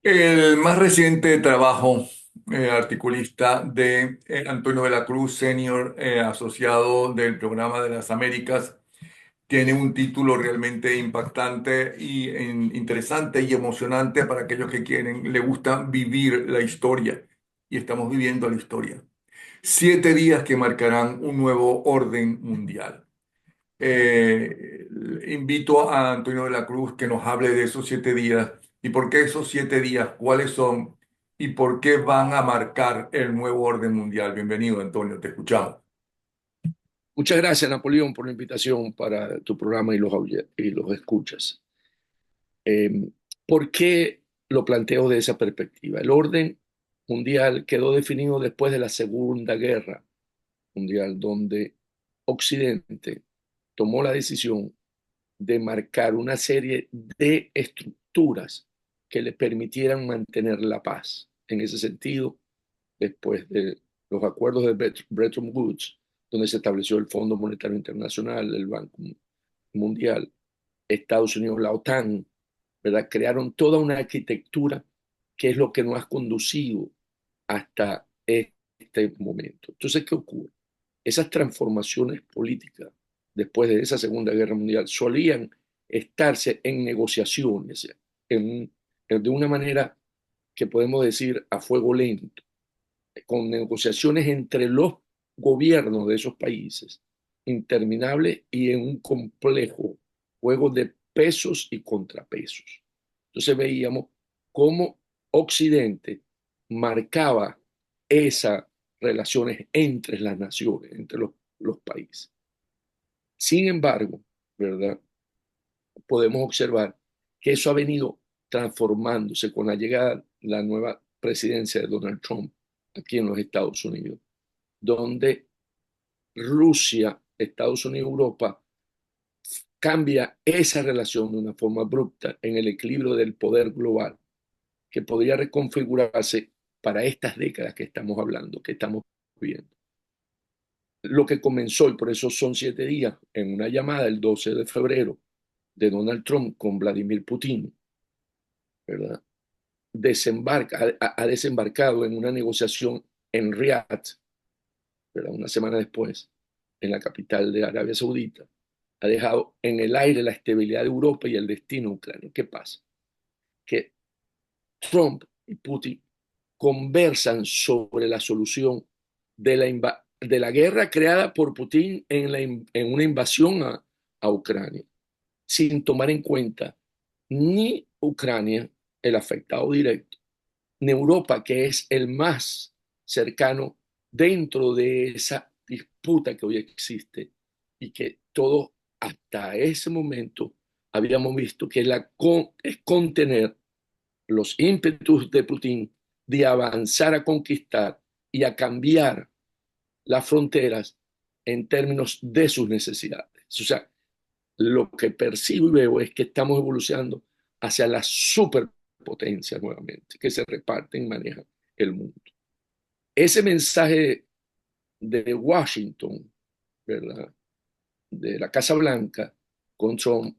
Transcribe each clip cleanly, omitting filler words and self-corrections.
El más reciente trabajo articulista de Antonio de la Cruz, senior asociado del Programa de las Américas, tiene un título realmente impactante y interesante y emocionante para aquellos que quieren, le gusta vivir la historia. Y estamos viviendo la historia. 7 días que marcarán un nuevo orden mundial. Eh, Invito a Antonio de la Cruz que nos hable de esos 7 días y por qué esos 7 días, cuáles son y por qué van a marcar el nuevo orden mundial. Bienvenido, Antonio, te escuchamos. Muchas gracias, Napoleón, por la invitación para tu programa y los escuchas. Eh, ¿Por qué lo planteo de esa perspectiva? El orden mundial quedó definido después de la Segunda Guerra Mundial, donde Occidente tomó la decisión de marcar una serie de estructuras que le permitieran mantener la paz. En ese sentido, después de los acuerdos de Bretton Woods, donde se estableció el Fondo Monetario Internacional, el Banco Mundial, Estados Unidos, la OTAN, ¿verdad? Crearon toda una arquitectura que es lo que nos ha conducido hasta este momento. Entonces, ¿qué ocurre? Esas transformaciones políticas después de esa Segunda Guerra Mundial solían estarse en negociaciones, en, de una manera que podemos decir a fuego lento, con negociaciones entre los gobiernos de esos países, interminables y en un complejo juego de pesos y contrapesos. Entonces veíamos cómo Occidente marcaba esas relaciones entre las naciones, entre los países. Sin embargo, ¿verdad? Podemos observar que eso ha venido transformándose con la llegada de la nueva presidencia de Donald Trump aquí en los Estados Unidos, donde Rusia, Estados Unidos y Europa cambia esa relación de una forma abrupta en el equilibrio del poder global, que podría reconfigurarse para estas décadas que estamos hablando, que estamos viendo. Lo que comenzó, y por eso son 7 días, en una llamada el 12 de febrero de Donald Trump con Vladimir Putin, ¿verdad? Ha desembarcado en una negociación en Riyadh, ¿verdad? Una semana después, en la capital de Arabia Saudita, ha dejado en el aire la estabilidad de Europa y el destino ucraniano. ¿Qué pasa? Que Trump y Putin conversan sobre la solución de la guerra creada por Putin en una invasión a Ucrania, sin tomar en cuenta ni Ucrania, el afectado directo, ni Europa, que es el más cercano dentro de esa disputa que hoy existe y que todos hasta ese momento habíamos visto que es contener los ímpetus de Putin de avanzar a conquistar y a cambiar las fronteras en términos de sus necesidades. O sea, lo que percibo y veo es que estamos evolucionando hacia la superpotencia nuevamente, que se reparten y manejan el mundo. Ese mensaje de Washington, ¿verdad? De la Casa Blanca con Trump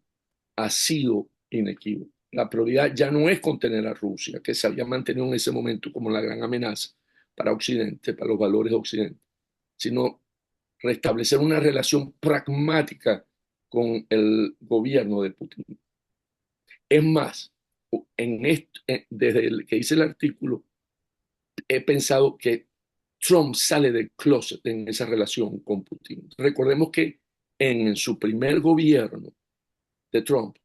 ha sido inequívoco. La prioridad ya no es contener a Rusia, que se había mantenido en ese momento como la gran amenaza para Occidente, para los valores de Occidente, sino restablecer una relación pragmática con el gobierno de Putin. Es más, desde el que hice el artículo, he pensado que Trump sale del closet en esa relación con Putin. Recordemos que en su primer gobierno de Trump,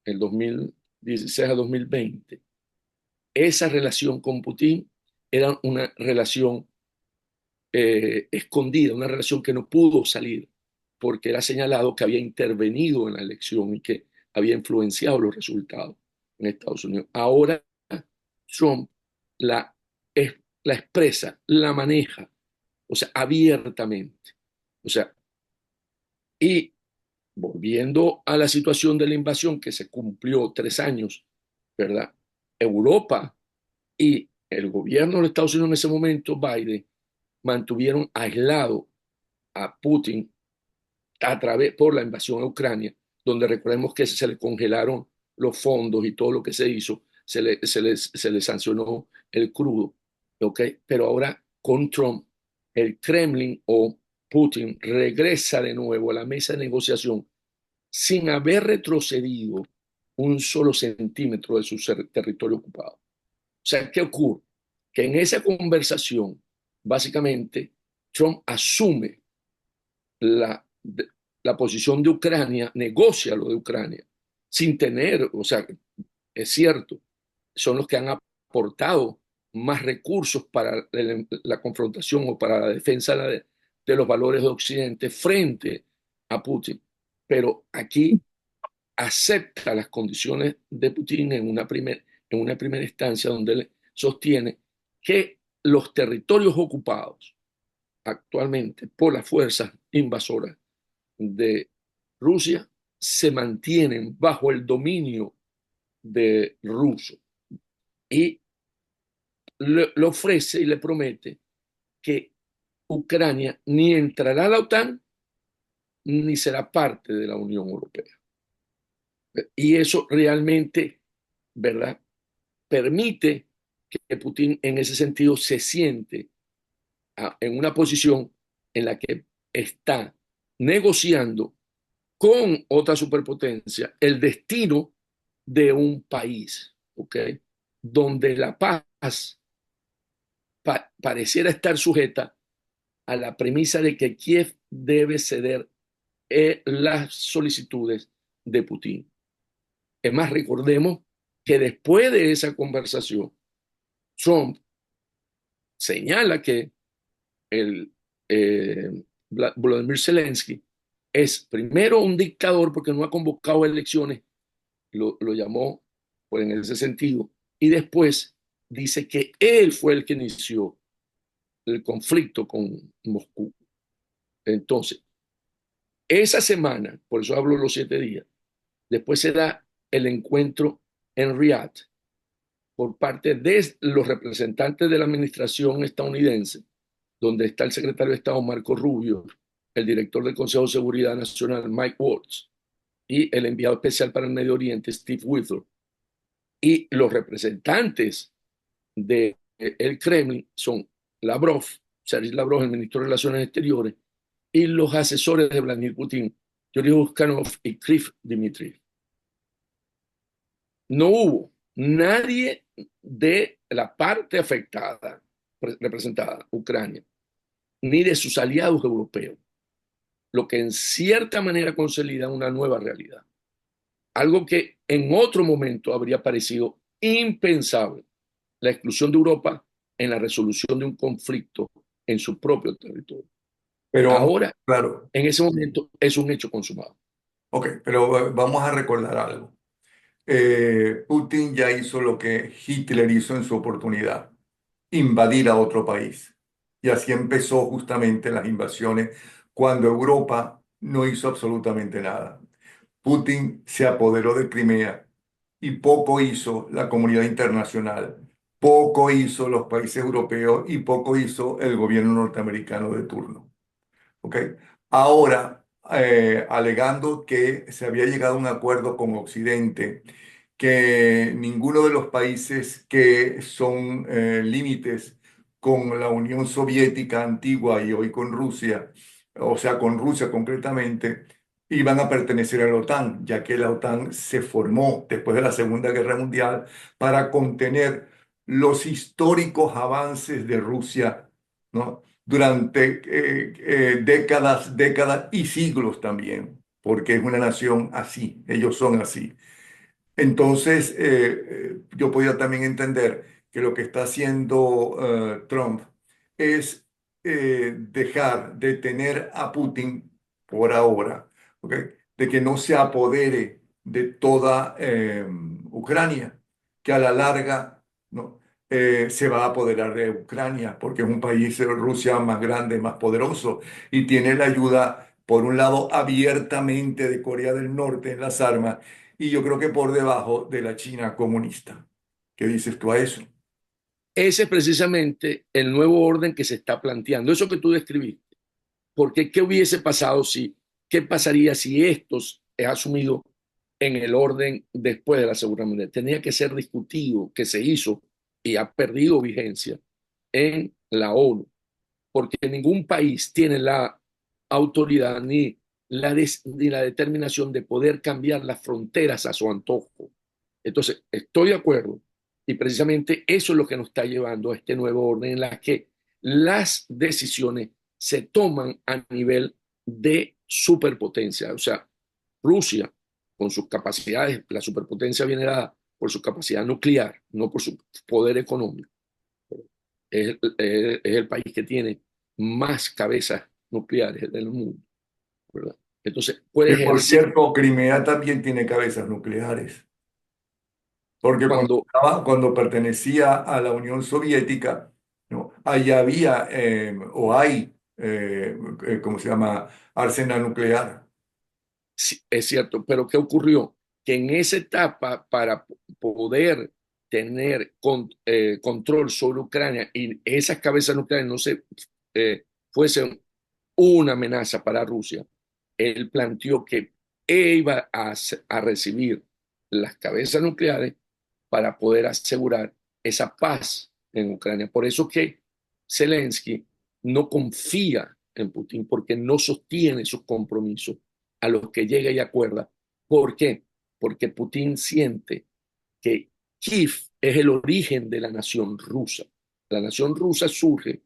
el 2016 a 2020, esa relación con Putin era una relación escondida, una relación que no pudo salir porque era señalado que había intervenido en la elección y que había influenciado los resultados en Estados Unidos. Ahora Trump la, la expresa, la maneja, o sea, abiertamente. O sea, y volviendo a la situación de la invasión que se cumplió 3 años, ¿verdad? Europa y el gobierno de los Estados Unidos en ese momento, Biden, mantuvieron aislado a Putin por la invasión a Ucrania, donde recordemos que se le congelaron los fondos y todo lo que se hizo, se le sancionó el crudo, ¿ok? Pero ahora con Trump, el Kremlin o Putin regresa de nuevo a la mesa de negociación sin haber retrocedido un solo centímetro de su territorio ocupado. O sea, ¿qué ocurre? Que en esa conversación, básicamente, Trump asume la, la posición de Ucrania, negocia lo de Ucrania, sin tener, o sea, es cierto, son los que han aportado más recursos para la confrontación o para la defensa de los valores de Occidente frente a Putin. Pero aquí acepta las condiciones de Putin en una primera instancia donde él sostiene que los territorios ocupados actualmente por las fuerzas invasoras de Rusia se mantienen bajo el dominio de ruso y le ofrece y le promete que Ucrania ni entrará a la OTAN ni será parte de la Unión Europea. Y eso realmente, ¿verdad? Permite que Putin en ese sentido se siente en una posición en la que está negociando con otra superpotencia el destino de un país, ¿ok? Donde la paz pareciera estar sujeta a la premisa de que Kiev debe ceder las solicitudes de Putin. Es más, recordemos que después de esa conversación, Trump señala que el Volodymyr Zelensky es primero un dictador porque no ha convocado elecciones, lo llamó pues, en ese sentido, y después dice que él fue el que inició el conflicto con Moscú. Entonces, esa semana, por eso hablo los 7 días, después se da el encuentro en Riyadh por parte de los representantes de la administración estadounidense, donde está el secretario de Estado Marco Rubio, el director del Consejo de Seguridad Nacional Mike Waltz y el enviado especial para el Medio Oriente Steve Wither. Y los representantes del Kremlin son Lavrov, Sergei Lavrov, el ministro de Relaciones Exteriores, y los asesores de Vladimir Putin, Yuri Uzkanov y Kirill Dmitriev. No hubo nadie de la parte afectada, representada, Ucrania, ni de sus aliados europeos, lo que en cierta manera consolida una nueva realidad. Algo que en otro momento habría parecido impensable, la exclusión de Europa en la resolución de un conflicto en su propio territorio. Pero, Ahora, claro, en ese momento, es un hecho consumado. ok, pero vamos a recordar algo. Putin ya hizo lo que Hitler hizo en su oportunidad, invadir a otro país. Y así empezó justamente las invasiones cuando Europa no hizo absolutamente nada. Putin se apoderó de Crimea y poco hizo la comunidad internacional, poco hizo los países europeos y poco hizo el gobierno norteamericano de turno. ¿Ok? Ahora, alegando que se había llegado a un acuerdo con Occidente, que ninguno de los países que son límites con la Unión Soviética antigua y hoy con Rusia, o sea, con Rusia concretamente, iban a pertenecer a la OTAN, ya que la OTAN se formó después de la Segunda Guerra Mundial para contener los históricos avances de Rusia, ¿no? Durante décadas y siglos también, porque es una nación así, ellos son así. Entonces, yo podía también entender que lo que está haciendo Trump es dejar de tener a Putin por ahora, ¿ok? De que no se apodere de toda Ucrania, que a la larga, ¿no? Se va a apoderar de Ucrania, porque es un país, Rusia, más grande, más poderoso, y tiene la ayuda, por un lado, abiertamente de Corea del Norte en las armas, y yo creo que por debajo de la China comunista. ¿Qué dices tú a eso? Ese es precisamente el nuevo orden que se está planteando, eso que tú describiste. Porque ¿qué hubiese pasado si, qué pasaría si estos es asumido en el orden después de la Segunda Mundial. Tenía que ser discutido, que se hizo y ha perdido vigencia en la ONU, porque ningún país tiene la autoridad ni la determinación de poder cambiar las fronteras a su antojo. Entonces, estoy de acuerdo y precisamente eso es lo que nos está llevando a este nuevo orden en la que las decisiones se toman a nivel de superpotencia. O sea, Rusia, con sus capacidades, la superpotencia viene dada por su capacidad nuclear, no por su poder económico. Es el país que tiene más cabezas nucleares del mundo, ¿verdad? Entonces puede Que por ejercer cierto, Crimea también tiene cabezas nucleares, porque cuando, cuando pertenecía a la Unión Soviética, ¿no? Ahí había o hay, ¿cómo se llama? Arsenal nuclear. sí, es cierto, pero ¿qué ocurrió? Que en esa etapa, para poder tener control sobre Ucrania y esas cabezas nucleares no se fuesen una amenaza para Rusia, él planteó que iba a recibir las cabezas nucleares para poder asegurar esa paz en Ucrania. Por eso que Zelensky no confía en Putin porque no sostiene sus compromisos a los que llega y acuerda. ¿Por qué? Porque Putin siente que Kiev es el origen de la nación rusa. La nación rusa surge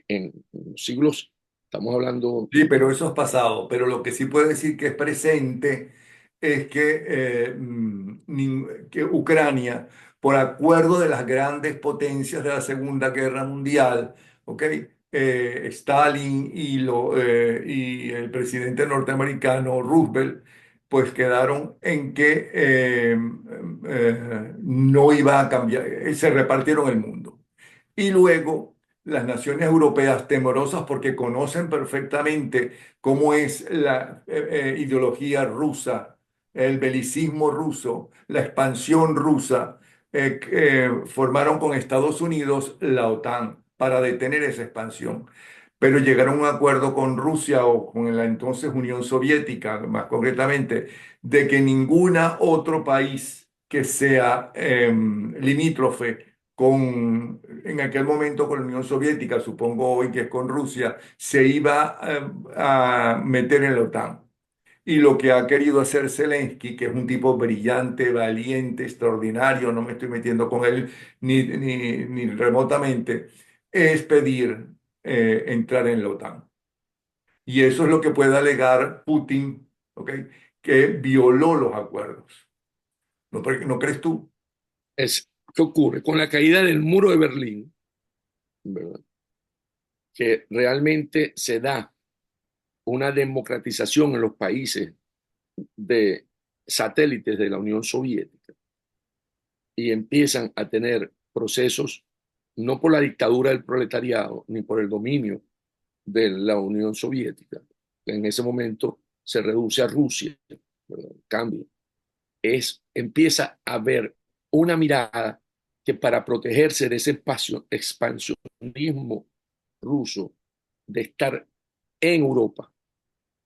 en los siglos, estamos hablando, Sí, pero eso es pasado. Pero lo que sí puedo decir que es presente es que Ucrania, por acuerdo de las grandes potencias de la Segunda Guerra Mundial, ¿ok? Stalin y el presidente norteamericano Roosevelt, pues quedaron en que no iba a cambiar, se repartieron el mundo. Y luego las naciones europeas, temerosas porque conocen perfectamente cómo es la ideología rusa, el belicismo ruso, la expansión rusa, formaron con Estados Unidos la OTAN para detener esa expansión. Pero llegaron a un acuerdo con Rusia o con la entonces Unión Soviética, más concretamente, de que ninguna otro país que sea limítrofe en aquel momento con la Unión Soviética, supongo hoy que es con Rusia, se iba a meter en la OTAN. Y lo que ha querido hacer Zelensky, que es un tipo brillante, valiente, extraordinario, no me estoy metiendo con él ni remotamente, es pedir entrar en la OTAN. Y eso es lo que puede alegar Putin, ¿ok? Que violó los acuerdos. ¿No crees tú? ¿qué ocurre? Con la caída del muro de Berlín, ¿verdad? Que realmente se da una democratización en los países de satélites de la Unión Soviética y empiezan a tener procesos no por la dictadura del proletariado ni por el dominio de la Unión Soviética, que en ese momento se reduce a Rusia, ¿verdad? Cambio. Empieza a haber una mirada que para protegerse de ese expansionismo ruso, de estar en Europa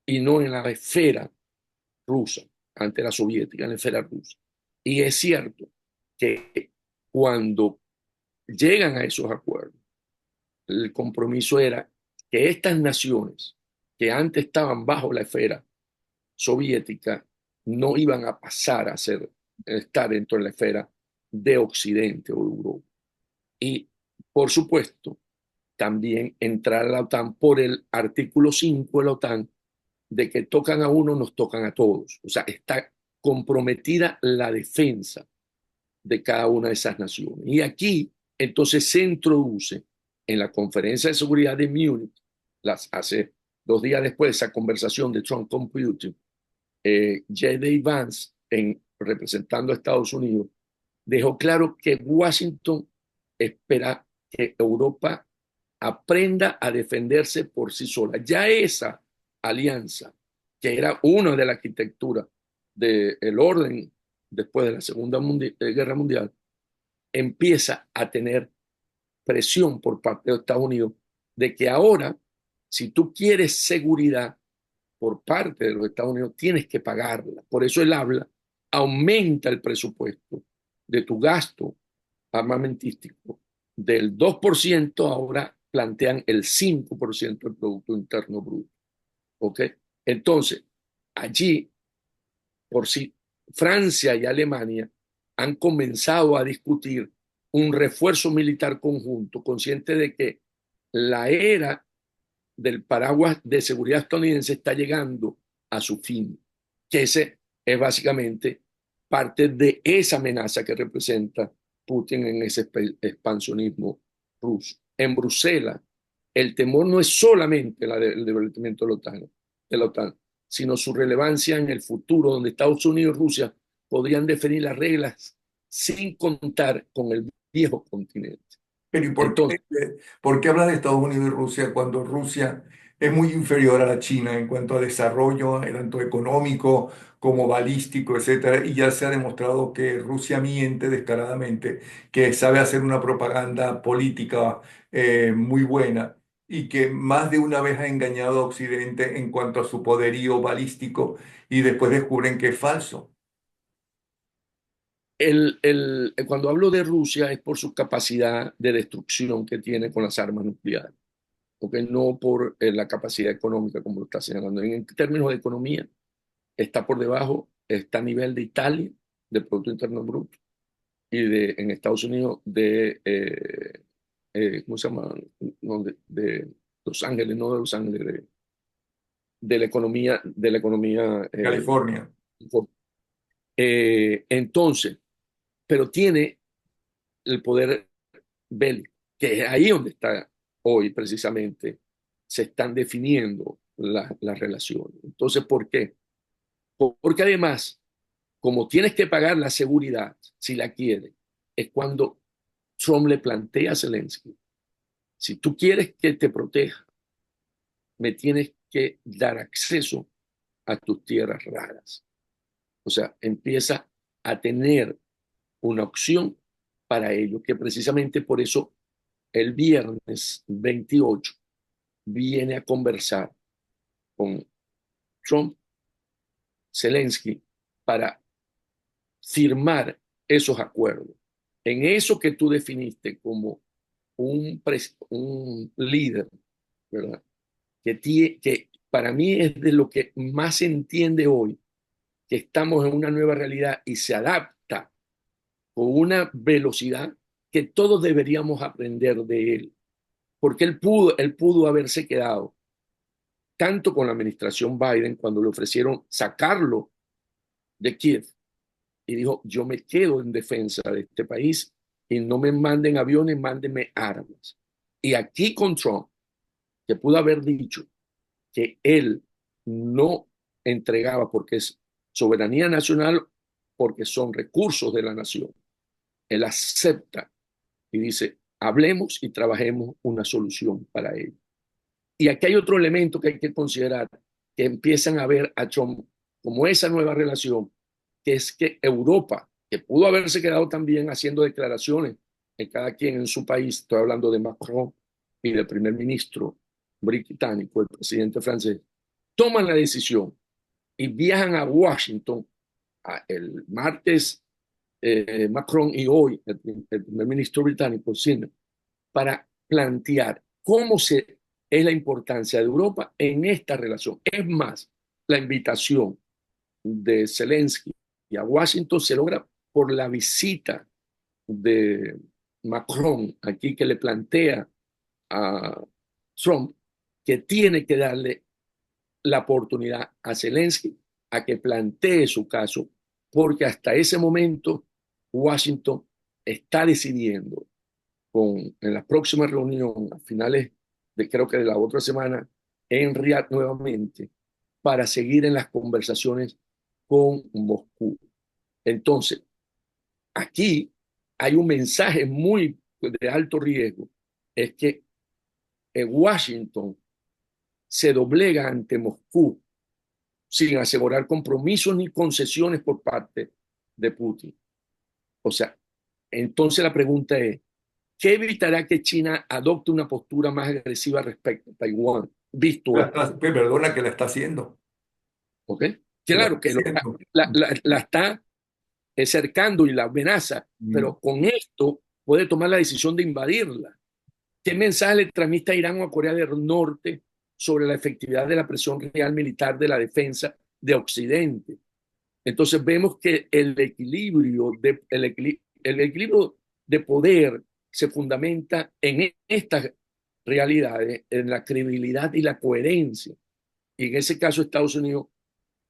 y no en la esfera rusa, ante la soviética, en la esfera rusa. Y es cierto que cuando llegan a esos acuerdos, el compromiso era que estas naciones que antes estaban bajo la esfera soviética no iban a pasar a estar dentro de la esfera de Occidente o Europa. Y, por supuesto, también entrar a la OTAN por el artículo 5 de la OTAN, de que tocan a uno, nos tocan a todos. O sea, está comprometida la defensa de cada una de esas naciones. Y aquí, entonces, se introduce en la conferencia de seguridad de Múnich, hace 2 días después de esa conversación de Trump con Putin, J.D. Vance, representando a Estados Unidos, dejó claro que Washington espera que Europa aprenda a defenderse por sí sola. Ya esa alianza, que era una de la arquitectura del orden después de la Guerra Mundial, empieza a tener presión por parte de Estados Unidos de que ahora, si tú quieres seguridad por parte de los Estados Unidos, tienes que pagarla. Por eso él habla aumenta el presupuesto de tu gasto armamentístico del 2%, ahora plantean el 5% del Producto Interno Bruto. ¿Ok? Entonces, allí, por si Francia y Alemania han comenzado a discutir un refuerzo militar conjunto, consciente de que la era del paraguas de seguridad estadounidense está llegando a su fin, que ese es básicamente parte de esa amenaza que representa Putin en ese expansionismo ruso. En Bruselas, el temor no es solamente el debilitamiento de la OTAN, sino su relevancia en el futuro, donde Estados Unidos y Rusia podrían definir las reglas sin contar con el viejo continente. Pero ¿y Entonces, por qué habla de Estados Unidos y Rusia cuando Rusia es muy inferior a la China en cuanto a desarrollo, tanto económico como balístico, etcétera? Y ya se ha demostrado que Rusia miente descaradamente, que sabe hacer una propaganda política muy buena y que más de una vez ha engañado a Occidente en cuanto a su poderío balístico y después descubren que es falso. cuando hablo de Rusia es por su capacidad de destrucción que tiene con las armas nucleares, porque no por la capacidad económica como lo está señalando. En términos de economía, está por debajo, está a nivel de Italia, del Producto Interno Bruto, y en Estados Unidos ¿cómo se llama? No, de Los Ángeles, no de Los Ángeles, de la economía. California. Entonces, pero tiene el poder bélico, que es ahí donde está hoy precisamente, se están definiendo las relaciones. Entonces, ¿por qué? Porque además, como tienes que pagar la seguridad, si la quieres, es cuando Trump le plantea a Zelensky, si tú quieres que te proteja, me tienes que dar acceso a tus tierras raras. O sea, empieza a tener una opción para ello, que precisamente por eso el viernes 28 viene a conversar con Trump, Zelensky, para firmar esos acuerdos. En eso que tú definiste como un líder, ¿verdad? Que para mí es de lo que más se entiende hoy, que estamos en una nueva realidad y se adapta con una velocidad que todos deberíamos aprender de él, porque él pudo haberse quedado tanto con la administración Biden cuando le ofrecieron sacarlo de Kiev y dijo, yo me quedo en defensa de este país y no me manden aviones, mándenme armas. Y aquí con Trump, que pudo haber dicho que él no entregaba porque es soberanía nacional, porque son recursos de la nación. Él acepta y dice, hablemos y trabajemos una solución para ello. Y aquí hay otro elemento que hay que considerar, que empiezan a ver a Trump como esa nueva relación, que es que Europa, que pudo haberse quedado también haciendo declaraciones en cada quien en su país, estoy hablando de Macron y del primer ministro británico, el presidente francés, toman la decisión y viajan a Washington el martes Macron y hoy el primer ministro británico, Sina, para plantear es la importancia de Europa en esta relación. Es más, la invitación de Zelensky y a Washington se logra por la visita de Macron aquí que le plantea a Trump que tiene que darle la oportunidad a Zelensky a que plantee su caso, porque hasta ese momento Washington está decidiendo en la próxima reunión a finales de creo que de la otra semana en Riyadh nuevamente para seguir en las conversaciones con Moscú. Entonces, aquí hay un mensaje muy de alto riesgo, es que Washington se doblega ante Moscú sin asegurar compromisos ni concesiones por parte de Putin. O sea, entonces la pregunta es, ¿qué evitará que China adopte una postura más agresiva respecto a Taiwán? Visto esto, Perdona que la está haciendo. ¿ok? Que la Claro está que haciendo. la está cercando y la amenaza, Mm. pero con esto puede tomar la decisión de invadirla. ¿Qué mensaje le transmite a Irán o a Corea del Norte sobre la efectividad de la presión real militar de la defensa de Occidente? Entonces vemos que el equilibrio de poder se fundamenta en estas realidades, en la credibilidad y la coherencia. Y en ese caso Estados Unidos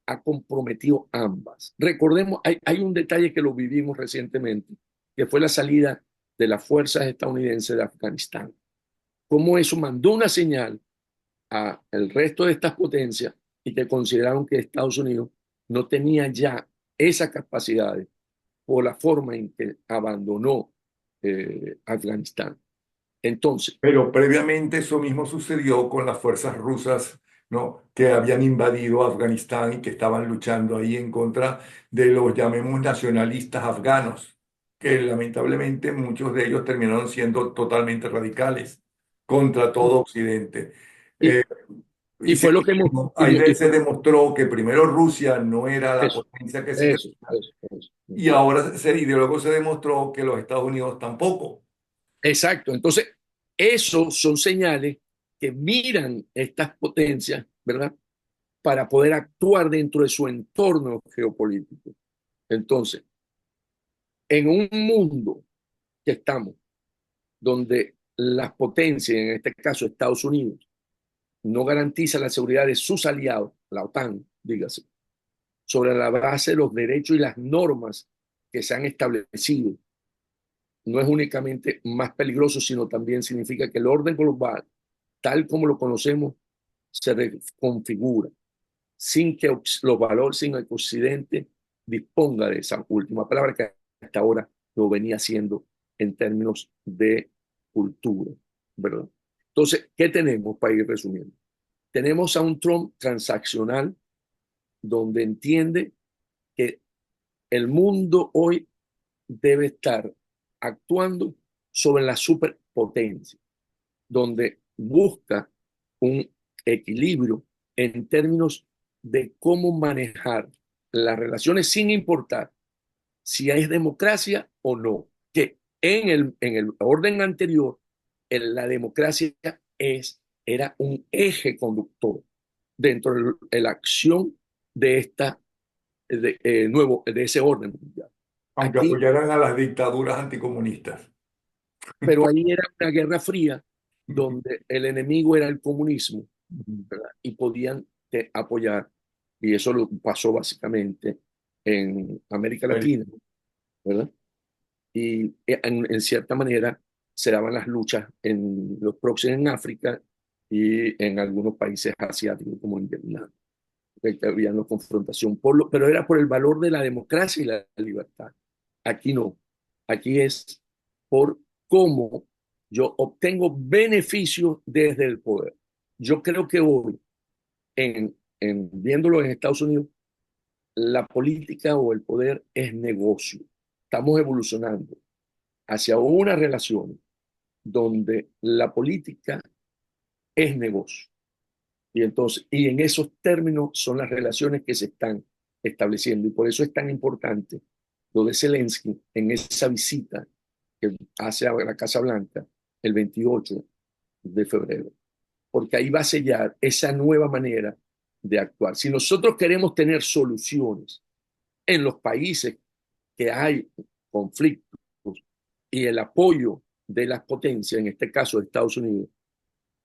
ha comprometido ambas. Recordemos, hay un detalle que lo vivimos recientemente, que fue la salida de las fuerzas estadounidenses de Afganistán. Cómo eso mandó una señal al resto de estas potencias y que consideraron que Estados Unidos no tenía ya esas capacidades por la forma en que abandonó Afganistán. Entonces, Pero previamente eso mismo sucedió con las fuerzas rusas, ¿no? Que habían invadido Afganistán y que estaban luchando ahí en contra de los, llamemos, nacionalistas afganos, que lamentablemente muchos de ellos terminaron siendo totalmente radicales contra todo Occidente. y, Eh, y y fue lo que hemos, ahí se demostró que primero Rusia no era la eso, potencia que se eso, creía, eso, eso. y ahora y luego se demostró que los Estados Unidos tampoco. Exacto. Entonces, esos son señales que miran estas potencias, ¿verdad? Para poder actuar dentro de su entorno geopolítico. Entonces, en un mundo que estamos, donde las potencias, en este caso Estados Unidos, no garantiza la seguridad de sus aliados, la OTAN, dígase, sobre la base de los derechos y las normas que se han establecido, no es únicamente más peligroso, sino también significa que el orden global, tal como lo conocemos, se reconfigura sin que los valores, sin que Occidente disponga de esa última palabra que hasta ahora lo venía haciendo en términos de cultura, ¿verdad? Entonces, ¿qué tenemos para ir resumiendo? Tenemos a un Trump transaccional donde entiende que el mundo hoy debe estar actuando sobre la superpotencia, donde busca un equilibrio en términos de cómo manejar las relaciones sin importar si es democracia o no, que en el orden anterior, la democracia era un eje conductor dentro de la acción de de ese orden mundial. Aunque Aquí, apoyaran a las dictaduras anticomunistas. pero ahí era una guerra fría donde el enemigo era el comunismo, ¿verdad? Y podían apoyar, y eso lo pasó básicamente en América Latina, ¿verdad? Y en cierta manera se daban las luchas en los próximos en África y en algunos países asiáticos como en Vietnam, que había una confrontación, pero era por el valor de la democracia y la libertad. Aquí no, aquí es por cómo yo obtengo beneficios desde el poder. Yo creo que hoy, viéndolo en Estados Unidos, la política o el poder es negocio. Estamos evolucionando hacia una relación donde la política es negocio. Y entonces, y en esos términos son las relaciones que se están estableciendo. Y por eso es tan importante lo de Zelensky en esa visita que hace a la Casa Blanca el 28 de febrero. Porque ahí va a sellar esa nueva manera de actuar. Si nosotros queremos tener soluciones en los países que hay conflictos y el apoyo de las potencias, en este caso de Estados Unidos,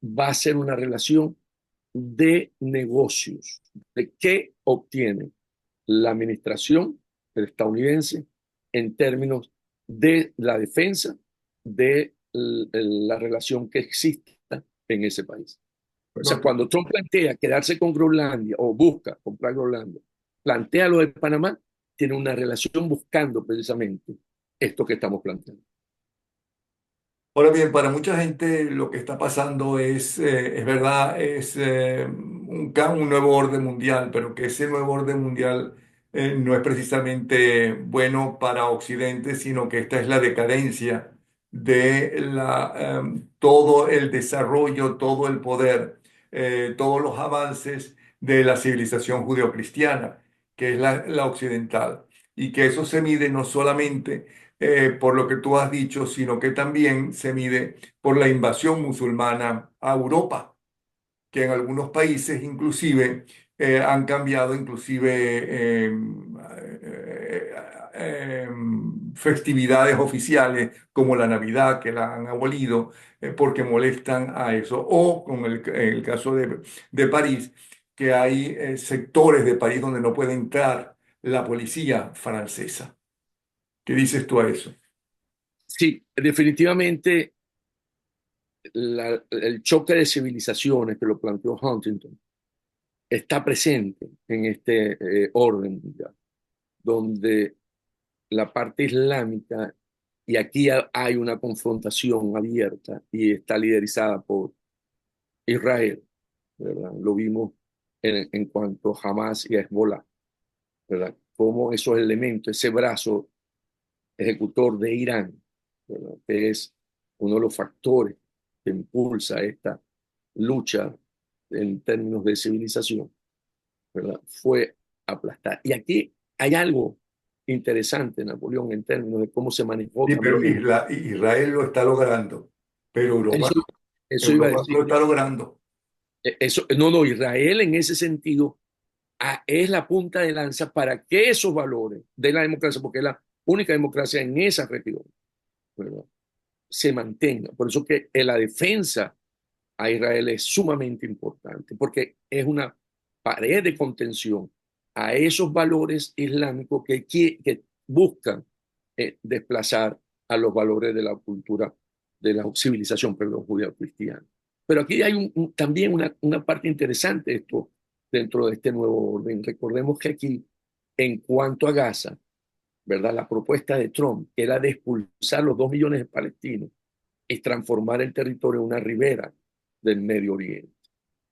va a ser una relación de negocios, de qué obtiene la administración estadounidense en términos de la defensa de la relación que exista en ese país. O sea, Bueno, cuando Trump plantea quedarse con Groenlandia o busca comprar Groenlandia, plantea lo de Panamá, tiene una relación buscando precisamente esto que estamos planteando. ahora bien, para mucha gente lo que está pasando es verdad, un nuevo orden mundial, pero que ese nuevo orden mundial no es precisamente bueno para Occidente, sino que esta es la decadencia de todo el desarrollo, todo el poder, todos los avances de la civilización judeocristiana, que es la occidental. y que eso se mide no solamente por lo que tú has dicho, sino que también se mide por la invasión musulmana a Europa, que en algunos países inclusive han cambiado inclusive festividades oficiales como la Navidad, que la han abolido porque molestan a eso. O con el caso de París, que hay sectores de París donde no puede entrar la policía francesa. ¿Qué dices tú a eso? Sí, definitivamente el choque de civilizaciones que lo planteó Huntington está presente en este orden mundial, donde la parte islámica, y aquí hay una confrontación abierta y está liderizada por Israel, ¿verdad? Lo vimos en cuanto a Hamas y a Hezbollah, ¿verdad? Cómo esos elementos, ese brazo ejecutor de Irán, ¿verdad? Que es uno de los factores que impulsa esta lucha en términos de civilización, ¿verdad? Fue aplastar. Y aquí hay algo interesante, Napoleón, en términos de cómo se manejó Sí, pero también. Israel lo está logrando, pero Europa, Eso, eso iba a Europa no decir. lo está logrando. Eso, no, no, Israel en ese sentido es la punta de lanza para que esos valores de la democracia, porque es la única democracia en esa región, ¿verdad? Se mantenga. Por eso que la defensa a Israel es sumamente importante, porque es una pared de contención a esos valores islámicos que buscan desplazar a los valores de la cultura, de la civilización, perdón, judío-cristiana. Pero aquí hay también una parte interesante de esto dentro de este nuevo orden. Recordemos que aquí, en cuanto a Gaza, ¿verdad? La propuesta de Trump era de expulsar los 2 millones de palestinos y transformar el territorio en una ribera del Medio Oriente.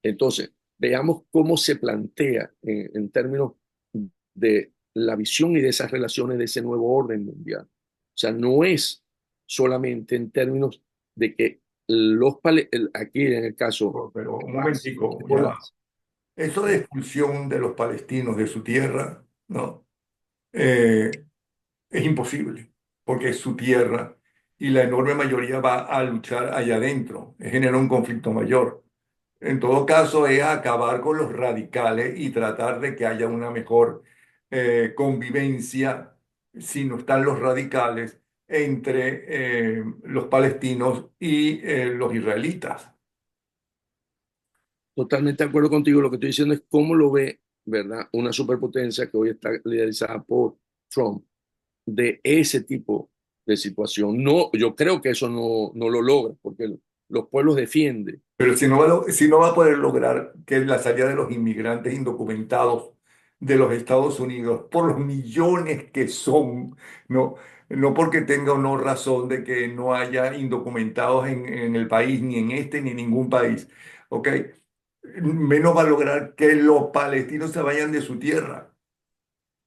Entonces, veamos cómo se plantea en términos de la visión y de esas relaciones de ese nuevo orden mundial. O sea, no es solamente en términos de que aquí en el caso Pero un Hamas, momentico, ya Hezbollah, va. Eso de ¿verdad? expulsión de los palestinos de su tierra, ¿no? Eh, es imposible, porque es su tierra y la enorme mayoría va a luchar allá adentro. Genera un conflicto mayor. En todo caso, es acabar con los radicales y tratar de que haya una mejor convivencia, si no están los radicales, entre los palestinos y los israelitas. Totalmente de acuerdo contigo. Lo que estoy diciendo es cómo lo ve, ¿verdad? Una superpotencia que hoy está liderizada por Trump de ese tipo de situación. No, yo creo que eso no lo logra, porque los pueblos defienden. Pero si no va a poder lograr que la salida de los inmigrantes indocumentados de los Estados Unidos, por los millones que son, no, no porque tenga o no razón de que no haya indocumentados en el país, ni en este, ni en ningún país, ¿ok? Menos va a lograr que los palestinos se vayan de su tierra.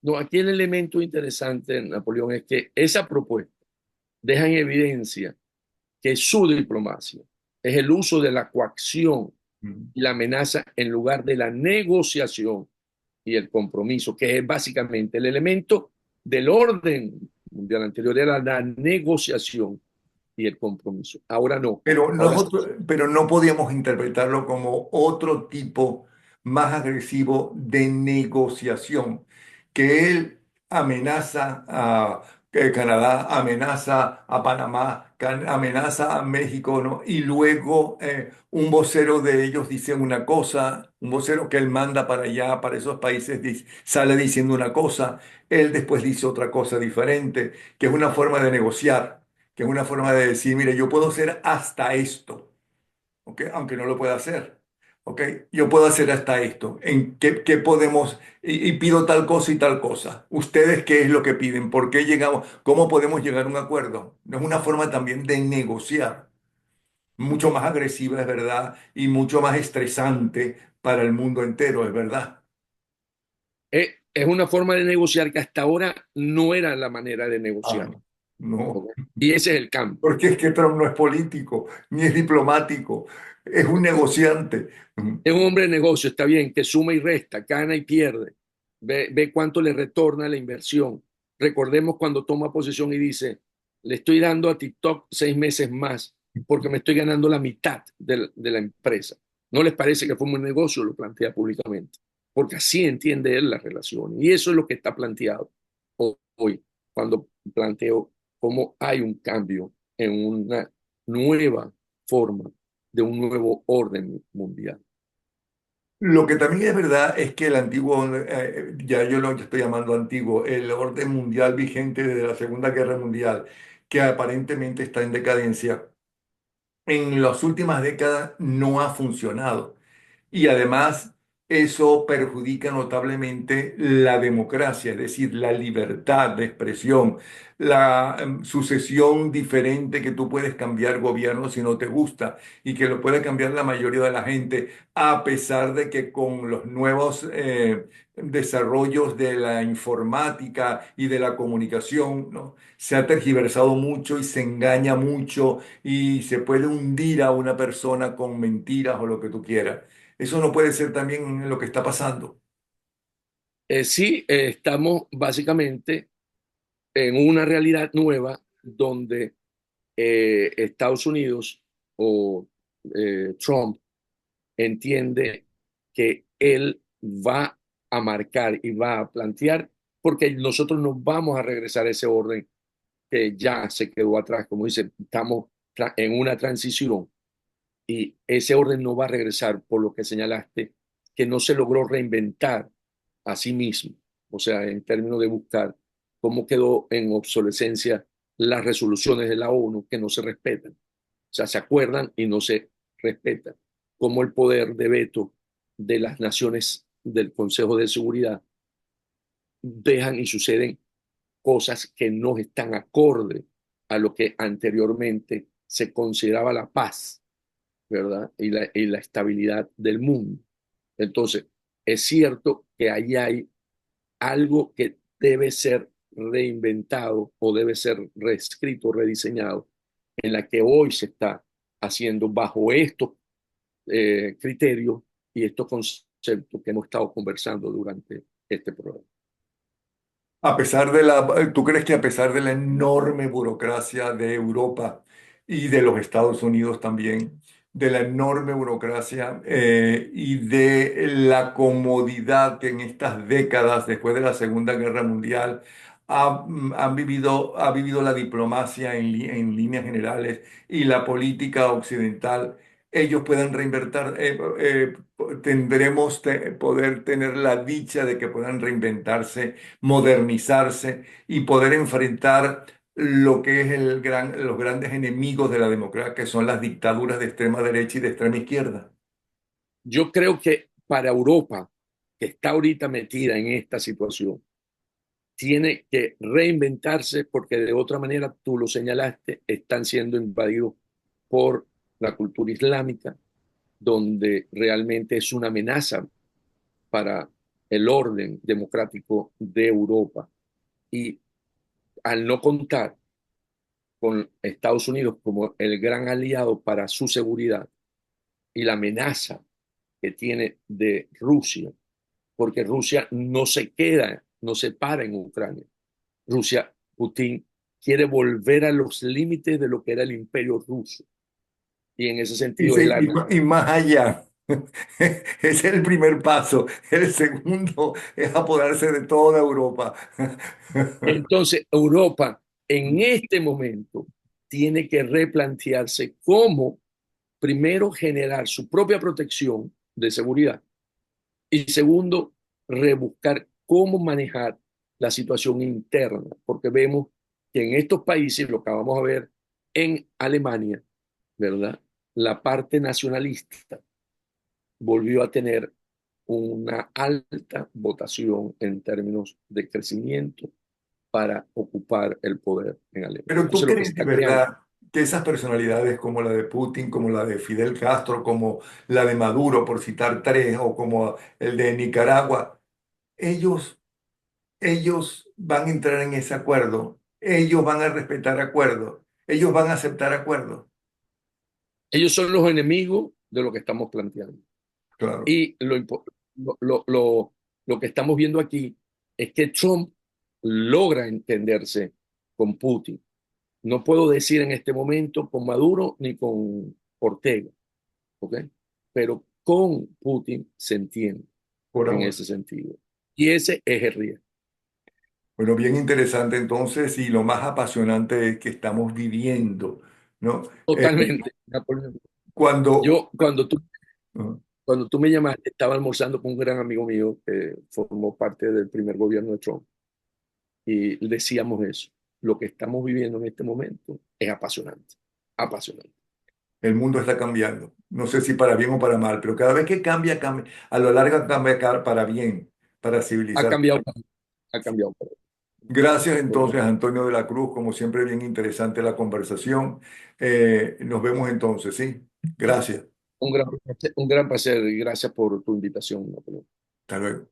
No, aquí el elemento interesante, Napoleón, es que esa propuesta deja en evidencia que su diplomacia es el uso de la coacción Mm. y la amenaza en lugar de la negociación y el compromiso, que es básicamente el elemento del orden mundial anterior, era la negociación y el compromiso. Ahora no. Pero Ahora pero no podíamos interpretarlo como otro tipo más agresivo de negociación, que él amenaza a Canadá, amenaza a Panamá, amenaza a México, ¿no? Y luego un vocero de ellos dice una cosa, un vocero que él manda para allá, para esos países, sale diciendo una cosa, él después dice otra cosa diferente, que es una forma de negociar, que es una forma de decir, mire, yo puedo hacer hasta esto, ¿ok? Aunque no lo pueda hacer, ¿ok? Yo puedo hacer hasta esto. ¿En qué podemos? Y pido tal cosa y tal cosa. ¿Ustedes qué es lo que piden? ¿Por qué llegamos? ¿Cómo podemos llegar a un acuerdo? No es una forma también de negociar, mucho más agresiva, es verdad, y mucho más estresante para el mundo entero, es verdad. es una forma de negociar que hasta ahora no era la manera de Ah, negociar. no, ¿Ok? Y ese es el cambio. porque es que Trump no es político, ni es diplomático, es un negociante. Es un hombre de negocio, está bien, que suma y resta, gana y pierde, ve cuánto le retorna la inversión, recordemos cuando toma posesión y dice, le estoy dando a TikTok 6 meses más porque me estoy ganando la mitad de la empresa. ¿No les parece que fue un buen negocio? Lo plantea públicamente, porque así entiende él la relación. Y eso es lo que está planteado hoy, cuando planteo cómo hay un cambio en una nueva forma de un nuevo orden mundial. Lo que también es verdad es que el antiguo, ya yo lo estoy llamando antiguo, el orden mundial vigente desde la Segunda Guerra Mundial, que aparentemente está en decadencia, en las últimas décadas no ha funcionado. Y además eso perjudica notablemente la democracia, es decir, la libertad de expresión, la sucesión diferente que tú puedes cambiar gobierno si no te gusta y que lo puede cambiar la mayoría de la gente, a pesar de que con los nuevos desarrollos de la informática y de la comunicación, ¿no? Se ha tergiversado mucho y se engaña mucho y se puede hundir a una persona con mentiras o lo que tú quieras. Eso no puede ser también lo que está pasando. Sí, estamos básicamente en una realidad nueva donde Estados Unidos o Trump entiende que él va a marcar y va a plantear, porque nosotros nos vamos a regresar a ese orden que ya se quedó atrás. Como dice, estamos en una transición y ese orden no va a regresar por lo que señalaste, que no se logró reinventar a sí mismo, o sea, en términos de buscar cómo quedó en obsolescencia las resoluciones de la ONU que no se respetan, o sea, se acuerdan y no se respetan, como el poder de veto de las naciones del Consejo de Seguridad dejan y suceden cosas que no están acorde a lo que anteriormente se consideraba la paz, ¿verdad? Y la estabilidad del mundo. Entonces, es cierto que ahí hay algo que debe ser reinventado o debe ser reescrito, rediseñado, en la que hoy se está haciendo bajo estos criterios y estos conceptos que hemos estado conversando durante este programa. A pesar de la, ¿tú crees que a pesar de la enorme burocracia de Europa y de los Estados Unidos también, de la enorme burocracia y de la comodidad que en estas décadas después de la Segunda Guerra Mundial ha vivido la diplomacia en líneas generales y la política occidental, ellos puedan reinvertir, poder tener la dicha de que puedan reinventarse, modernizarse y poder enfrentar lo que es los grandes enemigos de la democracia, que son las dictaduras de extrema derecha y de extrema izquierda. Yo creo que para Europa, que está ahorita metida en esta situación, tiene que reinventarse porque de otra manera, tú lo señalaste, están siendo invadidos por la cultura islámica, donde realmente es una amenaza para el orden democrático de Europa. Y al no contar con Estados Unidos como el gran aliado para su seguridad y la amenaza que tiene de Rusia, porque Rusia no se queda, no se para en Ucrania. Rusia, Putin, quiere volver a los límites de lo que era el imperio ruso. Y en ese Y, sentido es la... y más allá. Ese es el primer paso. El segundo es apoderarse de toda Europa. Entonces, Europa en este momento tiene que replantearse cómo primero generar su propia protección de seguridad y segundo, rebuscar cómo manejar la situación interna, porque vemos que en estos países, lo que vamos a ver en Alemania, ¿verdad? La parte nacionalista volvió a tener una alta votación en términos de crecimiento para ocupar el poder en Alemania. Pero ¿tú Entonces, lo que crees de está creando, verdad que esas personalidades como la de Putin, como la de Fidel Castro, como la de Maduro, por citar tres, o como el de Nicaragua, ellos, ellos van a entrar en ese acuerdo, ellos van a respetar acuerdos, ellos van a aceptar acuerdos? ellos son los enemigos de lo que estamos planteando. Claro. Y lo que estamos viendo aquí es que Trump logra entenderse con Putin. No puedo decir en este momento con Maduro ni con Ortega, ¿ok? Pero con Putin se entiende por en ahora. ese sentido. Y ese es el riesgo. Bueno, bien interesante entonces y lo más apasionante es que estamos viviendo, ¿no? Totalmente, Napoleón. Cuando, Yo, cuando tú, uh, cuando tú me llamaste, estaba almorzando con un gran amigo mío que formó parte del primer gobierno de Trump y decíamos eso. Lo que estamos viviendo en este momento es apasionante, apasionante. el mundo está cambiando, no sé si para bien o para mal, pero cada vez que cambia, cambia, a lo largo cambia para bien, para Ha civilizar. cambiado, ha cambiado. Gracias Por- entonces, Antonio de la Cruz, como siempre, bien interesante la conversación. Nos vemos entonces, ¿sí? Gracias. un gran placer y gracias por tu invitación, Napoleón. Hasta luego.